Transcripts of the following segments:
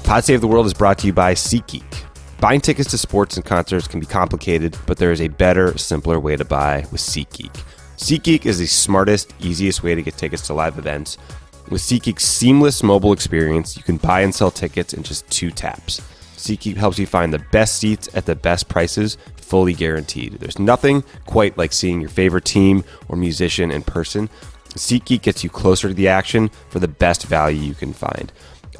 Pod Save the World is brought to you by SeatGeek. Buying tickets to sports and concerts can be complicated, but there is a better, simpler way to buy with SeatGeek. SeatGeek is the smartest, easiest way to get tickets to live events. With SeatGeek's seamless mobile experience, you can buy and sell tickets in just 2 taps. SeatGeek helps you find the best seats at the best prices, fully guaranteed. There's nothing quite like seeing your favorite team or musician in person. SeatGeek gets you closer to the action for the best value you can find.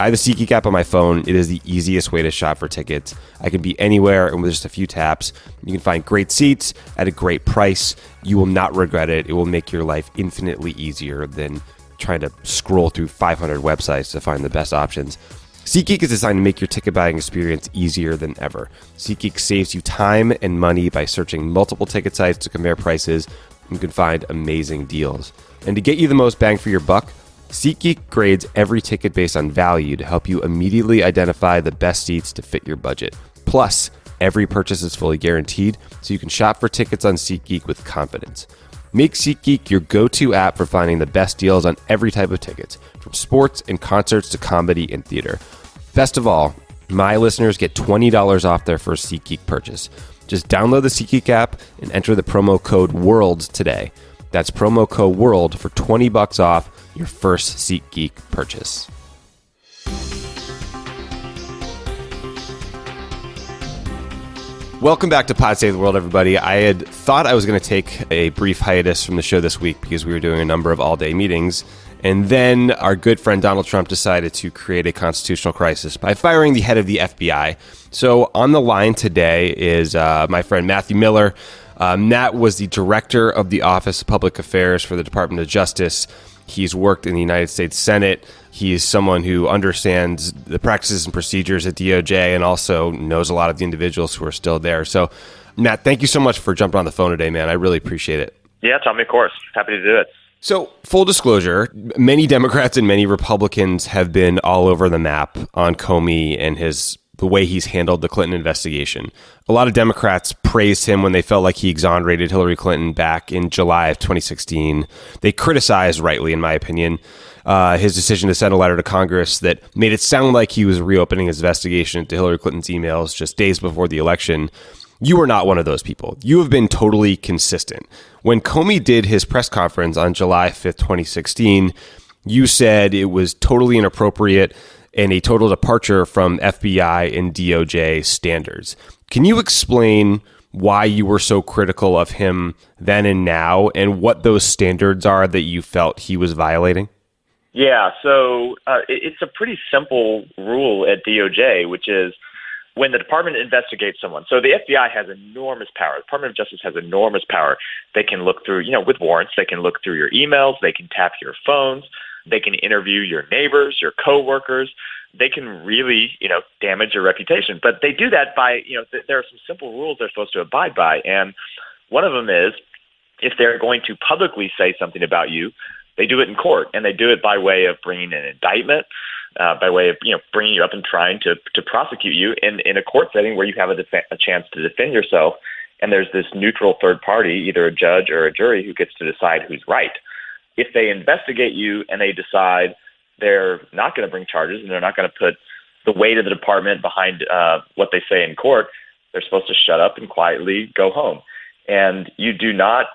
I have a SeatGeek app on my phone. It is the easiest way to shop for tickets. I can be anywhere, and with just a few taps, you can find great seats at a great price. You will not regret it. It will make your life infinitely easier than trying to scroll through 500 websites to find the best options. SeatGeek is designed to make your ticket buying experience easier than ever. SeatGeek saves you time and money by searching multiple ticket sites to compare prices. You can find amazing deals. And to get you the most bang for your buck, SeatGeek grades every ticket based on value to help you immediately identify the best seats to fit your budget. Plus, every purchase is fully guaranteed, so you can shop for tickets on SeatGeek with confidence. Make SeatGeek your go-to app for finding the best deals on every type of tickets, from sports and concerts to comedy and theater. Best of all, my listeners get $20 off their first SeatGeek purchase. Just download the SeatGeek app and enter the promo code WORLD today. That's promo code WORLD for $20 off your first SeatGeek purchase. Welcome back to Pod Save the World, everybody. I had thought I was going to take a brief hiatus from the show this week because we were doing a number of all-day meetings. And then our good friend Donald Trump decided to create a constitutional crisis by firing the head of the FBI. So on the line today is my friend Matthew Miller. Matt was the director of the Office of Public Affairs for the Department of Justice. He's worked in the United States Senate. He is someone who understands the practices and procedures at DOJ and also knows a lot of the individuals who are still there. So, Matt, thank you so much for jumping on the phone today, man. I really appreciate it. Yeah, Tommy, of course. Happy to do it. So, full disclosure, many Democrats and many Republicans have been all over the map on Comey and the way he's handled the Clinton investigation. A lot of Democrats praised him when they felt like he exonerated Hillary Clinton back in July of 2016. They criticized, rightly in my opinion, his decision to send a letter to Congress that made it sound like he was reopening his investigation into Hillary Clinton's emails just days before the election. You are not one of those people. You have been totally consistent. When Comey did his press conference on July 5th, 2016, you said it was totally inappropriate and a total departure from FBI and DOJ standards. Can you explain why you were so critical of him then and now, and what those standards are that you felt he was violating? Yeah, so it's a pretty simple rule at DOJ, which is when the department investigates someone. So the FBI has enormous power. The Department of Justice has enormous power. They can look through, with warrants, they can look through your emails, they can tap your phones, they can interview your neighbors, your coworkers. They can really, damage your reputation. But they do that by, there are some simple rules they're supposed to abide by. And one of them is if they're going to publicly say something about you, they do it in court. And they do it by way of bringing an indictment, by way of, bringing you up and trying to prosecute you in a court setting where you have a chance to defend yourself. And there's this neutral third party, either a judge or a jury, who gets to decide who's right. If they investigate you and they decide they're not going to bring charges and they're not going to put the weight of the department behind what they say in court, they're supposed to shut up and quietly go home. And you do not,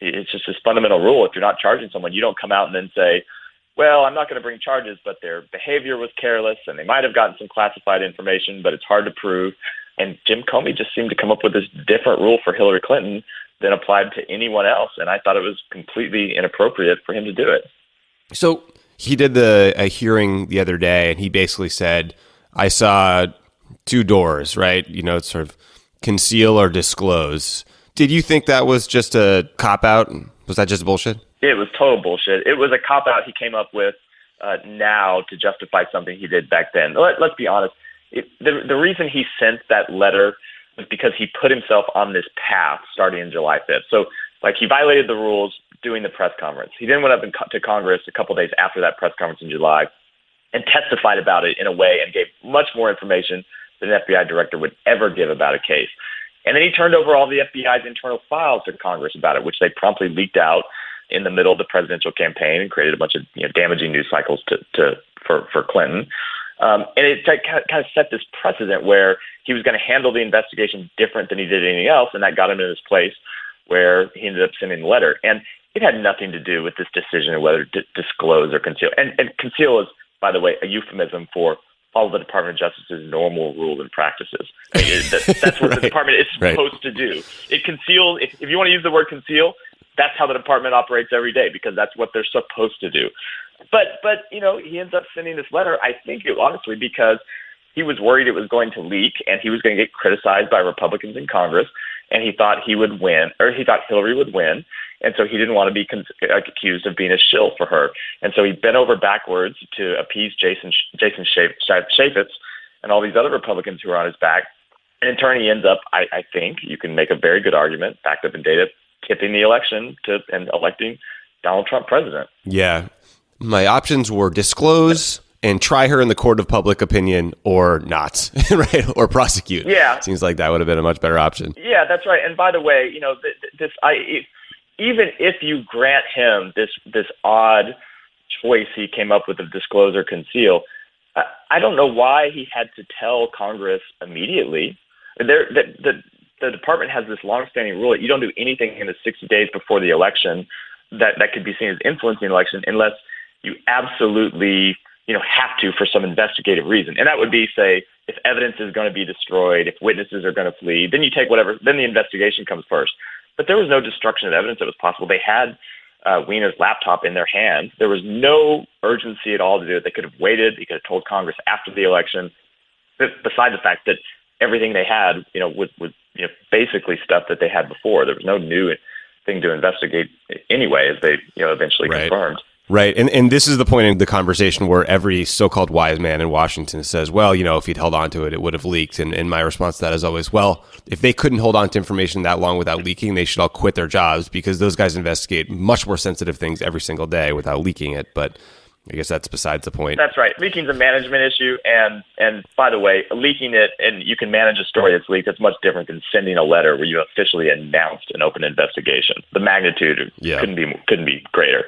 it's just this fundamental rule. If you're not charging someone, you don't come out and then say, well, I'm not going to bring charges, but their behavior was careless and they might have gotten some classified information, but it's hard to prove. And Jim Comey just seemed to come up with this different rule for Hillary Clinton than applied to anyone else. And I thought it was completely inappropriate for him to do it. So he did a hearing the other day, and he basically said, I saw 2 doors, right? Sort of conceal or disclose. Did you think that was just a cop-out? Was that just bullshit? It was total bullshit. It was a cop-out he came up with now to justify something he did back then. Let's be honest. The reason he sent that letter was because he put himself on this path starting in July 5th. So, he violated the rules doing the press conference. He then went up to Congress a couple days after that press conference in July and testified about it in a way and gave much more information than an FBI director would ever give about a case. And then he turned over all the FBI's internal files to Congress about it, which they promptly leaked out in the middle of the presidential campaign and created a bunch of damaging news cycles for Clinton. And it kind of set this precedent where he was going to handle the investigation different than he did anything else, and that got him in this place where he ended up sending the letter. And it had nothing to do with this decision of whether to disclose or conceal. And conceal is, by the way, a euphemism for all of the Department of Justice's normal rules and practices. I mean, that's what the department is supposed to do. It conceals. If you want to use the word conceal, that's how the department operates every day, because that's what they're supposed to do. But he ends up sending this letter, I think, honestly, because he was worried it was going to leak and he was going to get criticized by Republicans in Congress, and he thought he would win, or he thought Hillary would win, and so he didn't want to be accused of being a shill for her. And so he bent over backwards to appease Jason Chaffetz and all these other Republicans who are on his back. And in turn, he ends up, I think, you can make a very good argument, backed up in data, tipping the election and electing Donald Trump president. Yeah. My options were disclose and try her in the court of public opinion, or not, right? Or prosecute. Yeah. Seems like that would have been a much better option. Yeah, that's right. And by the way, even if you grant him this odd choice he came up with of disclose or conceal, I don't know why he had to tell Congress immediately. The department has this longstanding rule that you don't do anything in the 60 days before the election that could be seen as influencing the election unless you absolutely have to for some investigative reason. And that would be, say, if evidence is going to be destroyed, if witnesses are going to flee, then you take whatever, then the investigation comes first. But there was no destruction of evidence that was possible. They had Weiner's laptop in their hands. There was no urgency at all to do it. They could have waited. They could have told Congress after the election. Besides the fact that everything they had, was basically stuff that they had before. There was no new thing to investigate anyway, as they eventually confirmed. Right. And this is the point in the conversation where every so-called wise man in Washington says, well, if he'd held on to it, it would have leaked. And my response to that is always, well, if they couldn't hold on to information that long without leaking, they should all quit their jobs, because those guys investigate much more sensitive things every single day without leaking it. But I guess that's besides the point. That's right. Leaking's a management issue. And by the way, leaking it, and you can manage a story that's leaked, that's much different than sending a letter where you officially announced an open investigation. The magnitude couldn't be greater.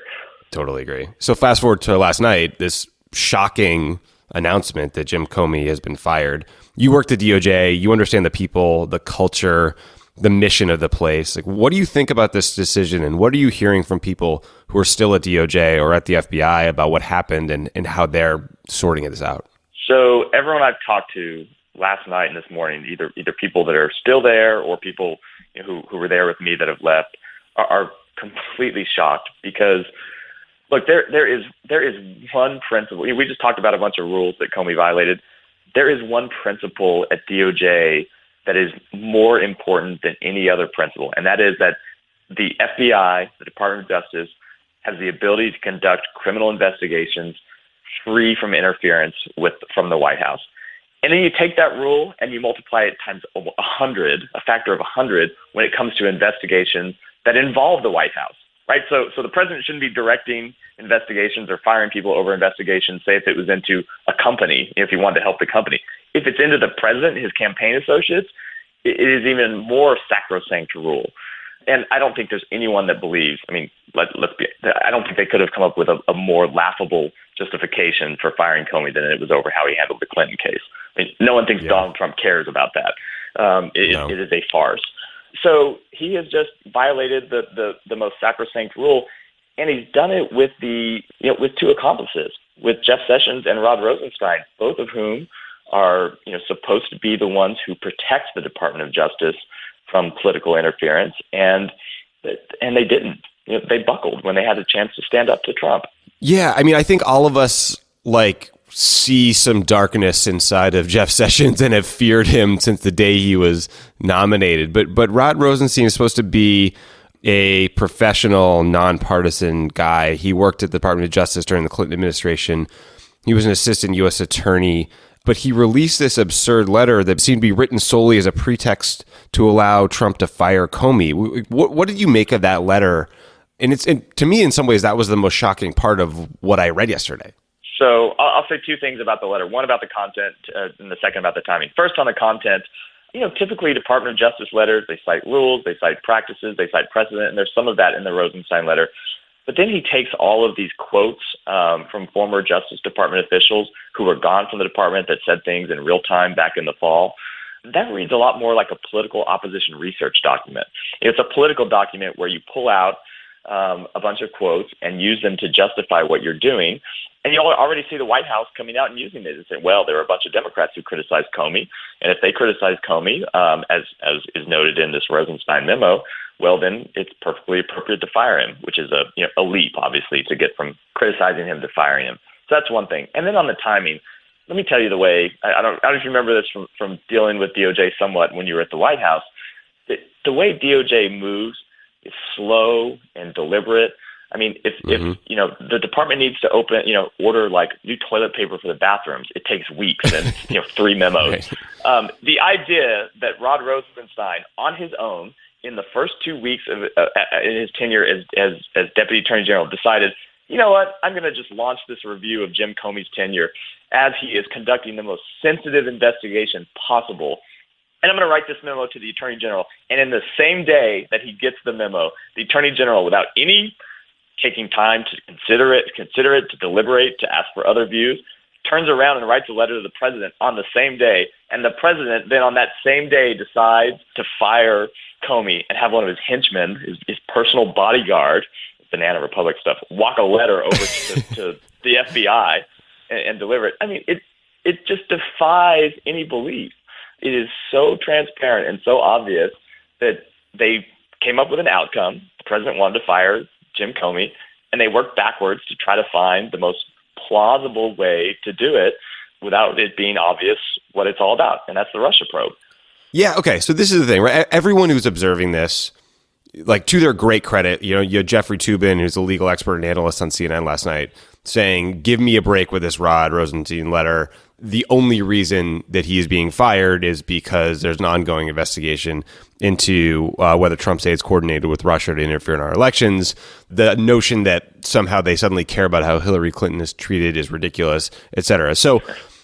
Totally agree. So fast forward to last night, this shocking announcement that Jim Comey has been fired. You worked at DOJ. You understand the people, the culture, the mission of the place. Like, what do you think about this decision, and what are you hearing from people who are still at DOJ or at the FBI about what happened and how they're sorting this out? So everyone I've talked to last night and this morning, either people that are still there or people who were there with me that have left, are completely shocked, because look, there is one principle. We just talked about a bunch of rules that Comey violated. There is one principle at DOJ that is more important than any other principle, and that is that the FBI, the Department of Justice, has the ability to conduct criminal investigations free from interference from the White House. And then you take that rule and you multiply it times 100, a factor of 100, when it comes to investigations that involve the White House. Right, so the president shouldn't be directing investigations or firing people over investigations, say if it was into a company, if he wanted to help the company. If it's into the president and his campaign associates, it is even more sacrosanct rule. And I don't think there's anyone that believes, I don't think they could have come up with a more laughable justification for firing Comey than it was over how he handled the Clinton case. I mean, no one thinks Donald Trump cares about that. It is a farce. So he has just violated the most sacrosanct rule, and he's done it with with two accomplices, with Jeff Sessions and Rod Rosenstein, both of whom are supposed to be the ones who protect the Department of Justice from political interference, and they didn't. They buckled when they had a chance to stand up to Trump. Yeah, I think all of us see some darkness inside of Jeff Sessions and have feared him since the day he was nominated. But Rod Rosenstein is supposed to be a professional, nonpartisan guy. He worked at the Department of Justice during the Clinton administration. He was an assistant U.S. attorney, but he released this absurd letter that seemed to be written solely as a pretext to allow Trump to fire Comey. What did you make of that letter? And to me, in some ways, that was the most shocking part of what I read yesterday. So I'll say two things about the letter. One about the content, and the second about the timing. First, on the content, typically Department of Justice letters, they cite rules, they cite practices, they cite precedent, and there's some of that in the Rosenstein letter. But then he takes all of these quotes from former Justice Department officials who were gone from the department that said things in real time back in the fall. That reads a lot more like a political opposition research document. It's a political document where you pull out a bunch of quotes and use them to justify what you're doing. And you already see the White House coming out and using it and saying, well, there are a bunch of Democrats who criticized Comey. And if they criticize Comey, as is noted in this Rosenstein memo, well, then it's perfectly appropriate to fire him, which is a leap, obviously, to get from criticizing him to firing him. So that's one thing. And then on the timing, let me tell you the way, I don't know if you remember this from dealing with DOJ somewhat when you were at the White House. The way DOJ moves is slow and deliberate. I mean, if the department needs to order like new toilet paper for the bathrooms, it takes weeks and 3 memos. Right. The idea that Rod Rosenstein on his own in the first 2 weeks of in his tenure as Deputy Attorney General decided, you know what, I'm going to just launch this review of Jim Comey's tenure as he is conducting the most sensitive investigation possible. And I'm going to write this memo to the Attorney General. And in the same day that he gets the memo, the Attorney General, without any taking time to consider it, to deliberate, to ask for other views, turns around and writes a letter to the president on the same day. And the president then on that same day decides to fire Comey and have one of his henchmen, his personal bodyguard, Banana Republic stuff, walk a letter over to the FBI and deliver it. I mean, it just defies any belief. It is so transparent and so obvious that they came up with an outcome. The president wanted to fire Jim Comey, and they worked backwards to try to find the most plausible way to do it without it being obvious what it's all about, and that's the Russia probe. Yeah, okay, so this is the thing, right? Everyone who's observing this, like, to their great credit, you had Jeffrey Toobin, who's a legal expert and analyst on CNN last night, saying, give me a break with this Rod Rosenstein letter. The only reason that he is being fired is because there's an ongoing investigation into whether Trump's aides coordinated with Russia to interfere in our elections. The notion that somehow they suddenly care about how Hillary Clinton is treated is ridiculous, et cetera. So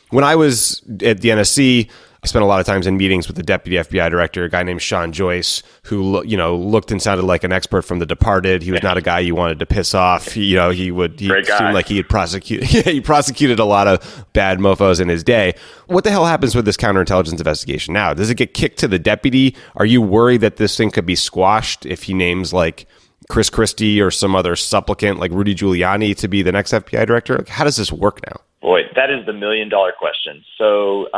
when I was at the NSC, I spent a lot of times in meetings with the deputy FBI director, a guy named Sean Joyce, who looked and sounded like an expert from The Departed. He was not a guy you wanted to piss off. He seemed like he had prosecuted. He prosecuted a lot of bad mofo's in his day. What the hell happens with this counterintelligence investigation now? Does it get kicked to the deputy? Are you worried that this thing could be squashed if he names like Chris Christie or some other supplicant like Rudy Giuliani to be the next FBI director? Like, how does this work now? Boy, that is the $1 million question. So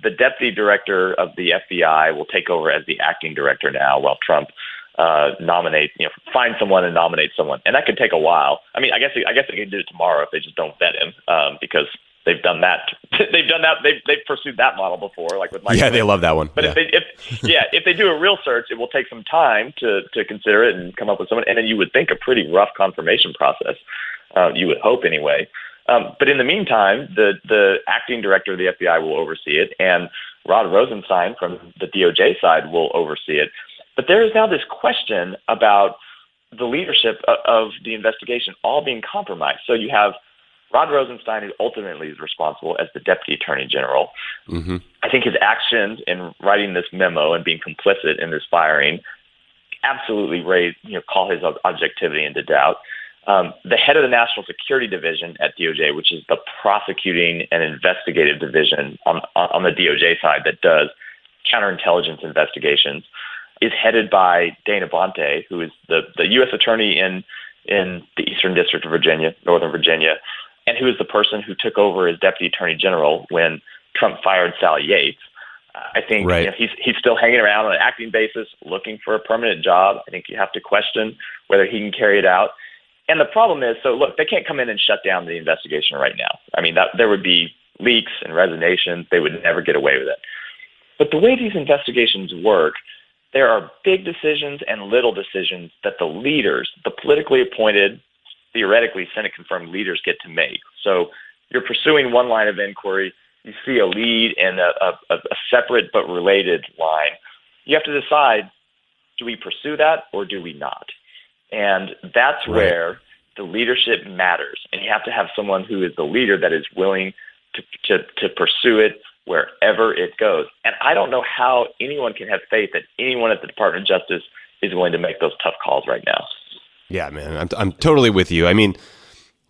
the deputy director of the FBI will take over as the acting director now while Trump find someone and nominate someone. And that could take a while. I mean, I guess they can do it tomorrow if they just don't vet him because they've done that. They've pursued that model before, like with Mike. Yeah, they love that one. But if they do a real search, it will take some time to consider it and come up with someone. And then you would think a pretty rough confirmation process. You would hope anyway. But in the meantime, the acting director of the FBI will oversee it, and Rod Rosenstein from the DOJ side will oversee it. But there is now this question about the leadership of the investigation all being compromised. So you have Rod Rosenstein, who ultimately is responsible as the Deputy Attorney General. Mm-hmm. I think his actions in writing this memo and being complicit in this firing absolutely call his objectivity into doubt. The head of the National Security Division at DOJ, which is the prosecuting and investigative division on the DOJ side that does counterintelligence investigations, is headed by Dana Bonte, who is the U.S. attorney in the Eastern District of Virginia, Northern Virginia, and who is the person who took over as Deputy Attorney General when Trump fired Sally Yates. I think he's still hanging around on an acting basis, looking for a permanent job. I think you have to question whether he can carry it out. And the problem is, so look, they can't come in and shut down the investigation right now. I mean, there would be leaks and resignations. They would never get away with it. But the way these investigations work, there are big decisions and little decisions that the leaders, the politically appointed, theoretically Senate-confirmed leaders get to make. So you're pursuing one line of inquiry. You see a lead and a separate but related line. You have to decide, do we pursue that or do we not? And that's where the leadership matters. And you have to have someone who is the leader that is willing to pursue it wherever it goes. And I don't know how anyone can have faith that anyone at the Department of Justice is willing to make those tough calls right now. Yeah, man, I'm totally with you. I mean,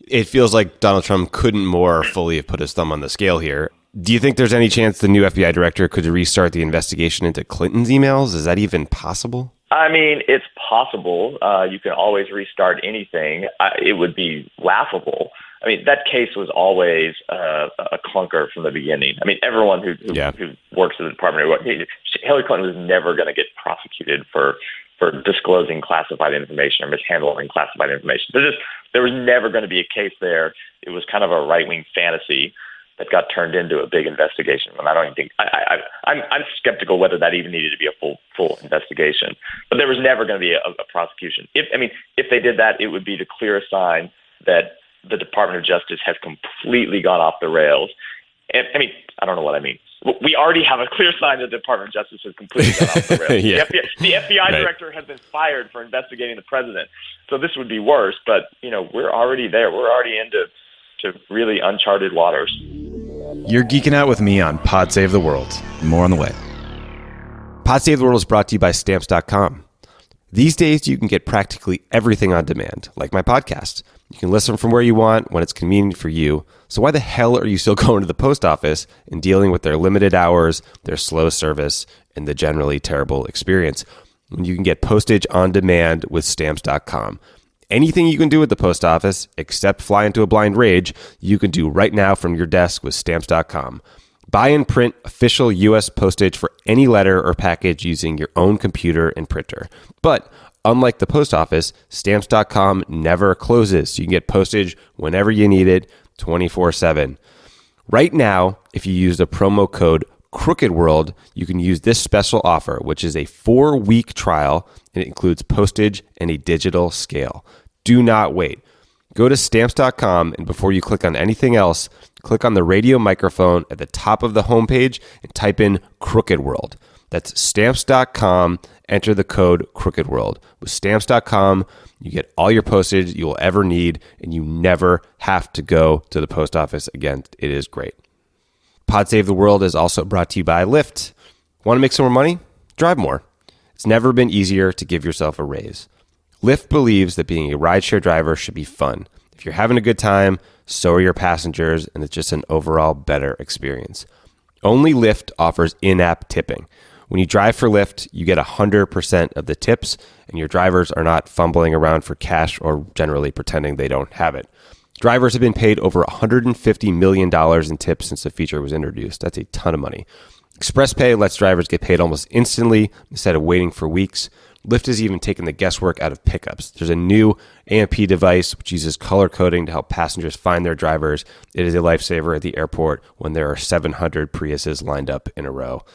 it feels like Donald Trump couldn't more fully have put his thumb on the scale here. Do you think there's any chance the new FBI director could restart the investigation into Clinton's emails? Is that even possible? I mean, it's possible. You can always restart anything. It would be laughable. I mean, that case was always a clunker from the beginning. I mean, everyone who works at the Department of Hillary Clinton was never going to get prosecuted for disclosing classified information or mishandling classified information. There was never going to be a case there. It was kind of a right-wing fantasy that got turned into a big investigation. And I don't even think I'm skeptical whether that even needed to be a full investigation. But there was never going to be a prosecution. If they did that, it would be the clearest sign that the Department of Justice has completely gone off the rails. And I don't know what I mean. We already have a clear sign that the Department of Justice has completely gone off the rails. Yeah. The FBI director has been fired for investigating the president. So this would be worse. But we're already there. We're already into really uncharted waters. You're geeking out with me on Pod Save the World. More on the way. Pod Save the World is brought to you by Stamps.com. These days, you can get practically everything on demand, like my podcast. You can listen from where you want when it's convenient for you. So why the hell are you still going to the post office and dealing with their limited hours, their slow service, and the generally terrible experience when you can get postage on demand with Stamps.com? Anything you can do at the post office, except fly into a blind rage, you can do right now from your desk with Stamps.com. Buy and print official U.S. postage for any letter or package using your own computer and printer. But unlike the post office, Stamps.com never closes, so you can get postage whenever you need it, 24/7. Right now, if you use the promo code CrookedWorld, you can use this special offer, which is a 4-week trial, and it includes postage and a digital scale. Do not wait. Go to Stamps.com, and before you click on anything else, click on the radio microphone at the top of the homepage and type in Crooked World. That's Stamps.com. Enter the code Crooked World. With Stamps.com, you get all your postage you will ever need, and you never have to go to the post office again. It is great. Pod Save the World is also brought to you by Lyft. Want to make some more money? Drive more. It's never been easier to give yourself a raise. Lyft believes that being a rideshare driver should be fun. If you're having a good time, so are your passengers, and it's just an overall better experience. Only Lyft offers in-app tipping. When you drive for Lyft, you get 100% of the tips, and your drivers are not fumbling around for cash or generally pretending they don't have it. Drivers have been paid over $150 million in tips since the feature was introduced. That's a ton of money. ExpressPay lets drivers get paid almost instantly instead of waiting for weeks. Lyft has even taken the guesswork out of pickups. There's a new AMP device which uses color coding to help passengers find their drivers. It is a lifesaver at the airport when there are 700 Priuses lined up in a row.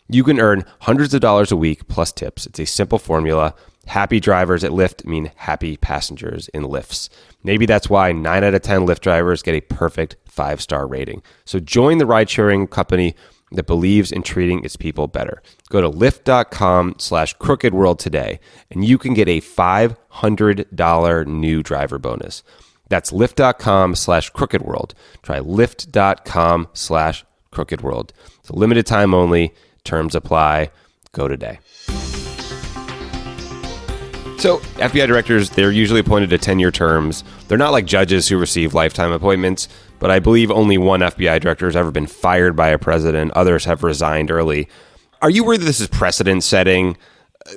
You can earn hundreds of dollars a week plus tips. It's a simple formula. Happy drivers at Lyft mean happy passengers in Lyfts. Maybe that's why 9 out of 10 Lyft drivers get a perfect 5-star rating. So join the ride-sharing company that believes in treating its people better. Go to lyft.com/crookedworld today, and you can get a $500 new driver bonus. That's lyft.com/crookedworld. Try lyft.com/crookedworld. It's a limited time only. Terms apply. Go today. So FBI directors, they're usually appointed to 10-year terms. They're not like judges who receive lifetime appointments, but I believe only one FBI director has ever been fired by a president. Others have resigned early. Are you worried that this is precedent setting?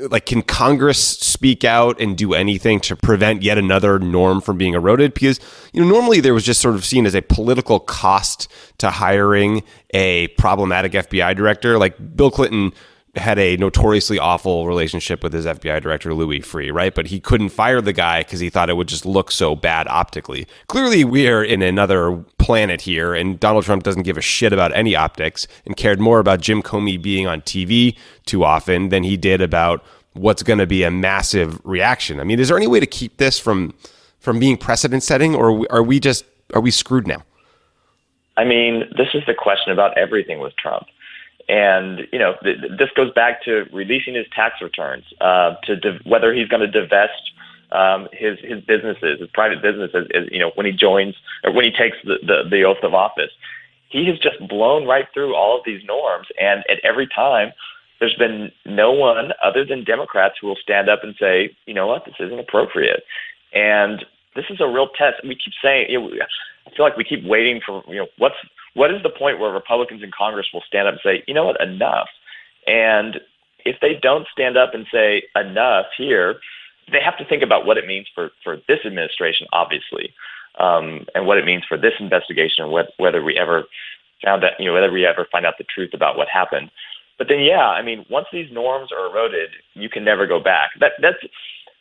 Like, can Congress speak out and do anything to prevent yet another norm from being eroded? Because, normally there was just sort of seen as a political cost to hiring a problematic FBI director. Like Bill Clinton had a notoriously awful relationship with his FBI director, Louis Freeh, right? But he couldn't fire the guy because he thought it would just look so bad optically. Clearly, we are in another planet here, and Donald Trump doesn't give a shit about any optics and cared more about Jim Comey being on TV too often than he did about what's going to be a massive reaction. I mean, is there any way to keep this from being precedent setting, or are we screwed now? I mean, this is the question about everything with Trump. And, this goes back to releasing his tax returns, whether he's going to divest his businesses, his private businesses, when he joins or when he takes the oath of office. He has just blown right through all of these norms. And at every time, there's been no one other than Democrats who will stand up and say, you know what, this isn't appropriate. And this is a real test. We keep saying, I feel like we keep waiting for, what is the point where Republicans in Congress will stand up and say, you know what, enough? And if they don't stand up and say enough here, they have to think about what it means for this administration, obviously, and what it means for this investigation, whether we ever whether we ever find out the truth about what happened. But then, once these norms are eroded, you can never go back. That's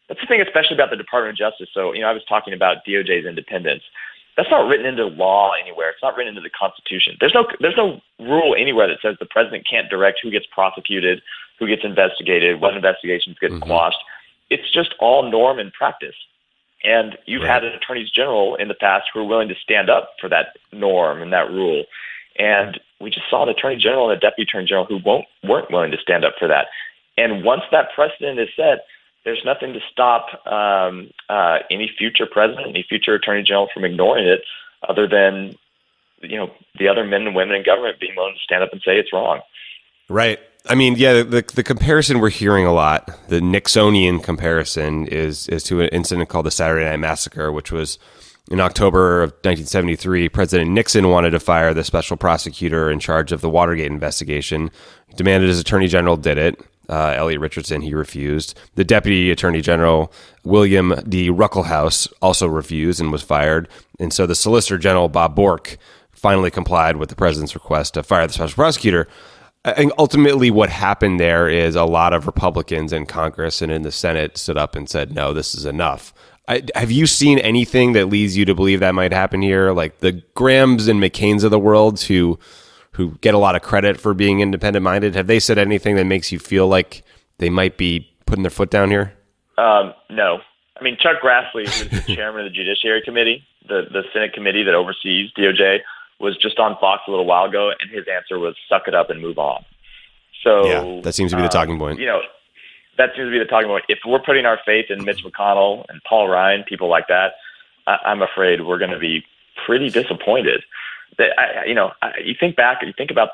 the thing, especially about the Department of Justice. So, I was talking about DOJ's independence. That's not written into law anywhere. It's not written into the Constitution. There's no rule anywhere that says the president can't direct who gets prosecuted, who gets investigated, what investigations get quashed. It's just all norm and practice. And you've had attorneys general in the past who are willing to stand up for that norm and that rule. And we just saw an attorney general and a deputy attorney general who weren't willing to stand up for that. And once that precedent is set, there's nothing to stop any future president, any future attorney general from ignoring it, other than the other men and women in government being willing to stand up and say it's wrong. Right. The comparison we're hearing a lot, the Nixonian comparison, is to an incident called the Saturday Night Massacre, which was in October of 1973. President Nixon wanted to fire the special prosecutor in charge of the Watergate investigation. He demanded his attorney general did it. Elliot Richardson, he refused. The Deputy Attorney General, William D. Ruckelshaus, also refused and was fired. And so the Solicitor General, Bob Bork, finally complied with the president's request to fire the special prosecutor. I think ultimately what happened there is a lot of Republicans in Congress and in the Senate stood up and said, no, this is enough. Have you seen anything that leads you to believe that might happen here? Like the Grahams and McCains of the world who get a lot of credit for being independent-minded, have they said anything that makes you feel like they might be putting their foot down here? No. Chuck Grassley, who's the chairman of the Judiciary Committee, the Senate committee that oversees DOJ, was just on Fox a little while ago, and his answer was suck it up and move on. So yeah, that seems to be the talking point. That seems to be the talking point. If we're putting our faith in Mitch McConnell and Paul Ryan, people like that, I'm afraid we're going to be pretty disappointed. You think back, you think about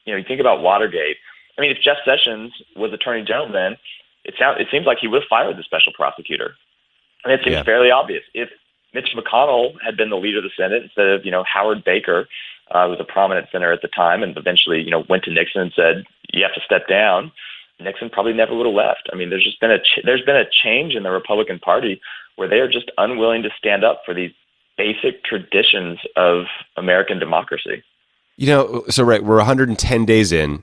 Watergate. If Jeff Sessions was Attorney General then, it seems like he would have fired the special prosecutor. And it seems fairly obvious. If Mitch McConnell had been the leader of the Senate instead of, Howard Baker, who was a prominent senator at the time and eventually, went to Nixon and said, you have to step down, Nixon probably never would have left. There's been a change in the Republican Party where they are just unwilling to stand up for these basic traditions of American democracy. We're 110 days in.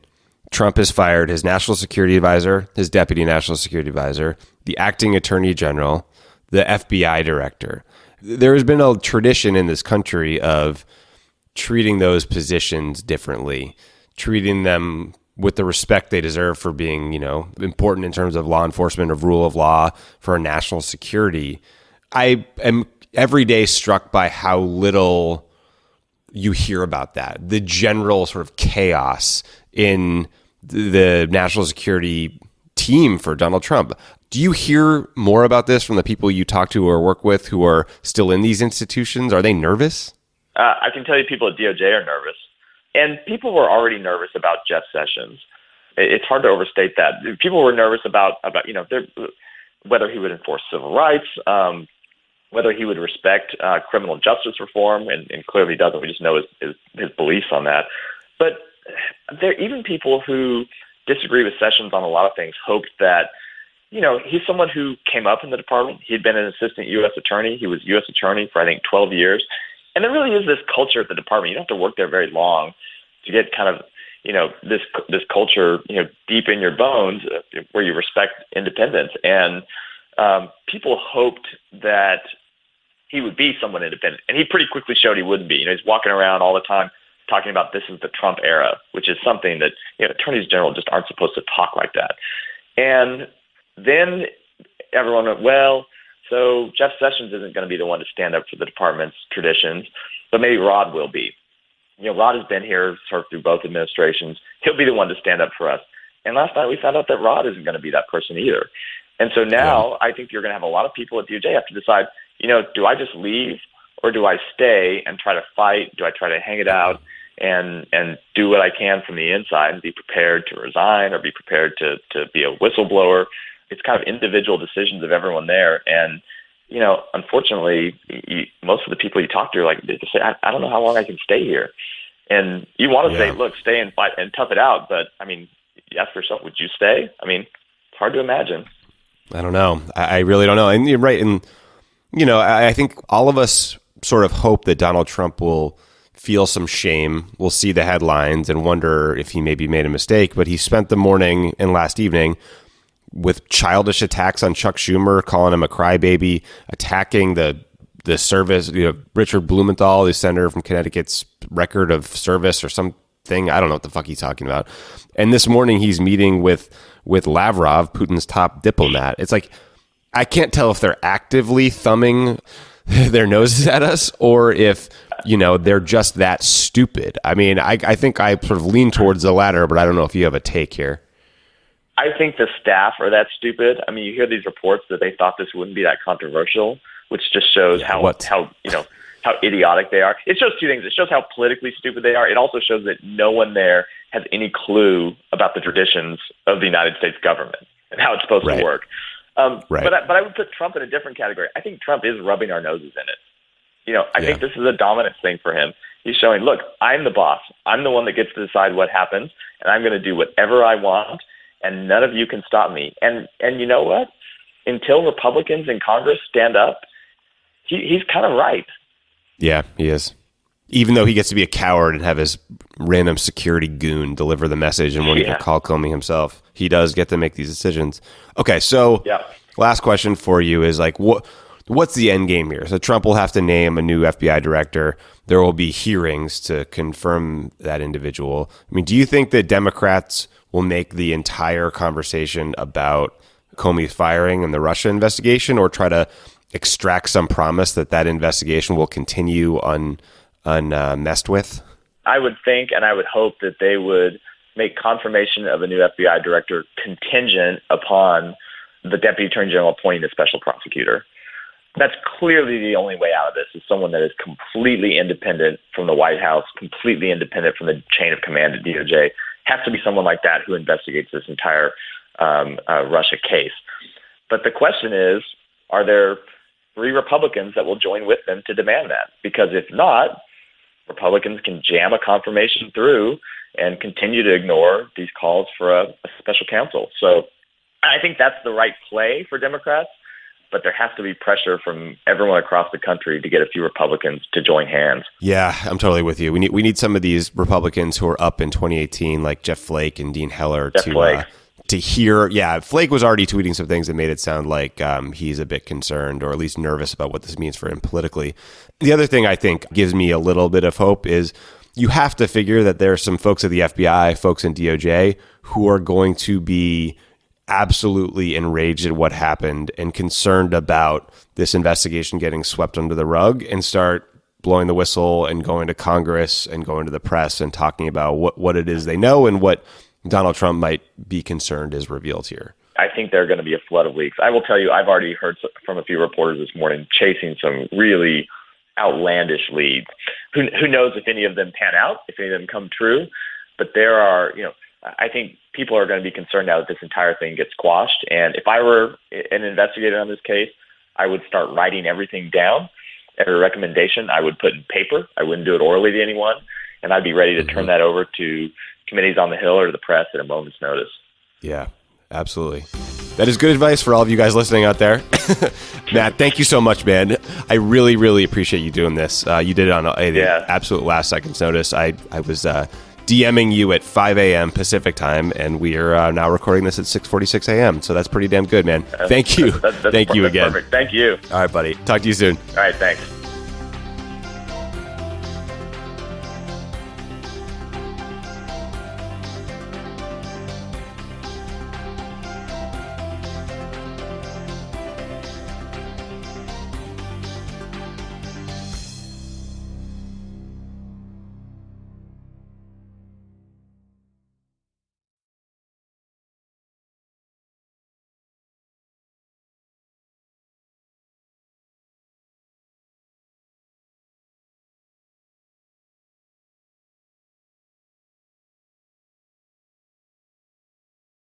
Trump has fired his national security advisor, his deputy national security advisor, the acting attorney general, the FBI director. There has been a tradition in this country of treating those positions differently, treating them with the respect they deserve for being, important in terms of law enforcement, of rule of law, for our national security. I am every day struck by how little you hear about that, the general sort of chaos in the national security team for Donald Trump. Do you hear more about this from the people you talk to or work with who are still in these institutions? Are they nervous? I can tell you people at DOJ are nervous. And people were already nervous about Jeff Sessions. It's hard to overstate that. People were nervous about whether he would enforce civil rights, whether he would respect criminal justice reform, and clearly doesn't. We just know his beliefs on that. But there are even people who disagree with Sessions on a lot of things, hoped that, he's someone who came up in the department. He'd been an assistant U.S. attorney. He was U.S. attorney for, I think, 12 years. And there really is this culture at the department. You don't have to work there very long to get kind of, this culture, deep in your bones where you respect independence. And people hoped that he would be someone independent. And he pretty quickly showed he wouldn't be. He's walking around all the time talking about this is the Trump era, which is something that, attorneys general just aren't supposed to talk like that. And then everyone went, well, so Jeff Sessions isn't going to be the one to stand up for the department's traditions, but maybe Rod will be. Rod has been here sort of through both administrations. He'll be the one to stand up for us. And last night we found out that Rod isn't going to be that person either. And so now I think you're going to have a lot of people at DOJ have to decide, do I just leave or do I stay and try to fight? Do I try to hang it out and do what I can from the inside and be prepared to resign or be prepared to be a whistleblower? It's kind of individual decisions of everyone there. And unfortunately, most of the people you talk to are like, they just say, I don't know how long I can stay here. And you want to say, look, stay and fight and tough it out. But, I mean, you ask yourself, would you stay? I mean, it's hard to imagine. I don't know. I really don't know. And you're right. And, I think all of us sort of hope that Donald Trump will feel some shame. We'll see the headlines and wonder if he maybe made a mistake. But he spent the morning and last evening with childish attacks on Chuck Schumer, calling him a crybaby, attacking the service, Richard Blumenthal, the senator from Connecticut's record of service or something. I don't know what the fuck he's talking about. And this morning he's meeting with Lavrov, Putin's top diplomat. It's like, I can't tell if they're actively thumbing their noses at us or if, they're just that stupid. I mean, I think I sort of lean towards the latter, but I don't know if you have a take here. I think the staff are that stupid. I mean, you hear these reports that they thought this wouldn't be that controversial, which just shows how idiotic they are. It shows two things. It shows how politically stupid they are. It also shows that no one there has any clue about the traditions of the United States government and how it's supposed to work. But I would put Trump in a different category. I think Trump is rubbing our noses in it. I think this is a dominance thing for him. He's showing, look, I'm the boss. I'm the one that gets to decide what happens, and I'm going to do whatever I want, and none of you can stop me. And you know what? Until Republicans in Congress stand up, he's kind of right. Yeah, he is. Even though he gets to be a coward and have his random security goon deliver the message and won't even call Comey himself, he does get to make these decisions. Okay, so last question for you is like, what's the end game here? So Trump will have to name a new FBI director. There will be hearings to confirm that individual. I mean, do you think that Democrats will make the entire conversation about Comey's firing and the Russia investigation, or try to extract some promise that investigation will continue unmessed with? I would think and I would hope that they would make confirmation of a new FBI director contingent upon the Deputy Attorney General appointing a special prosecutor. That's clearly the only way out of this, is someone that is completely independent from the White House, completely independent from the chain of command at DOJ. Has to be someone like that who investigates this entire Russia case. But the question is, are there 3 Republicans that will join with them to demand that? Because if not, Republicans can jam a confirmation through and continue to ignore these calls for a special counsel. So I think that's the right play for Democrats, but there has to be pressure from everyone across the country to get a few Republicans to join hands. Yeah, I'm totally with you. We need some of these Republicans who were up in 2018, like Jeff Flake and Dean Heller, to hear. Yeah, Flake was already tweeting some things that made it sound like he's a bit concerned, or at least nervous about what this means for him politically. The other thing I think gives me a little bit of hope is you have to figure that there are some folks at the FBI, folks in DOJ, who are going to be absolutely enraged at what happened and concerned about this investigation getting swept under the rug, and start blowing the whistle and going to Congress and going to the press and talking about what it is they know and what Donald Trump might be concerned is revealed here. I think there are going to be a flood of leaks. I will tell you, I've already heard from a few reporters this morning chasing some really outlandish leads. Who knows if any of them pan out, if any of them come true, but there are, I think people are going to be concerned now that this entire thing gets quashed. And if I were an investigator on this case, I would start writing everything down. Every recommendation I would put in paper. I wouldn't do it orally to anyone. And I'd be ready to turn that over to committees on the Hill or to the press at a moment's notice. Yeah, absolutely. That is good advice for all of you guys listening out there. Matt, thank you so much, man. I really, really appreciate you doing this. You did it on the absolute last second's notice. I was DMing you at 5 a.m. Pacific time, and we are now recording this at 6:46 a.m. So that's pretty damn good, man. Thank you. Thank you again. Perfect. Thank you. All right, buddy. Talk to you soon. All right, thanks.